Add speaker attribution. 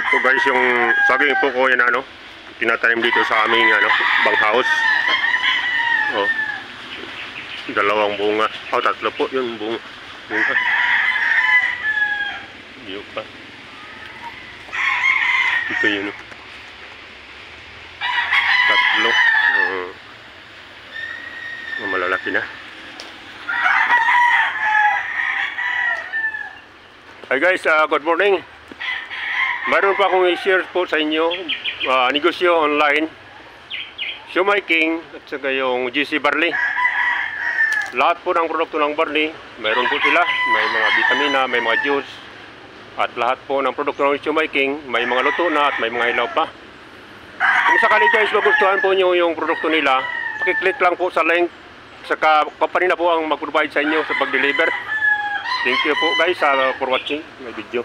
Speaker 1: Ito guys yung saging po ko yan tinatanim dito sa aming bang house. Oh. Dalawang bunga. Oh, tatlo po yung bunga. Yun pa. Ito yun. Tatlo. Malalaki na. Hi guys, good morning. Mayroon pa akong i-share po sa inyo negosyo online, Siomai King at saka yung GC Barley. Lahat po ng produkto ng barley mayroon po sila. May mga vitamina, may mga juice, at lahat po ng produkto ng Siomai King may mga luto na at may mga hilaw pa. Kung sakali guys magustuhan po nyo yung produkto nila, pakiclick lang po sa link, saka company na po ang mag-provide sa inyo sa pag-deliver. Thank you po guys for watching my video.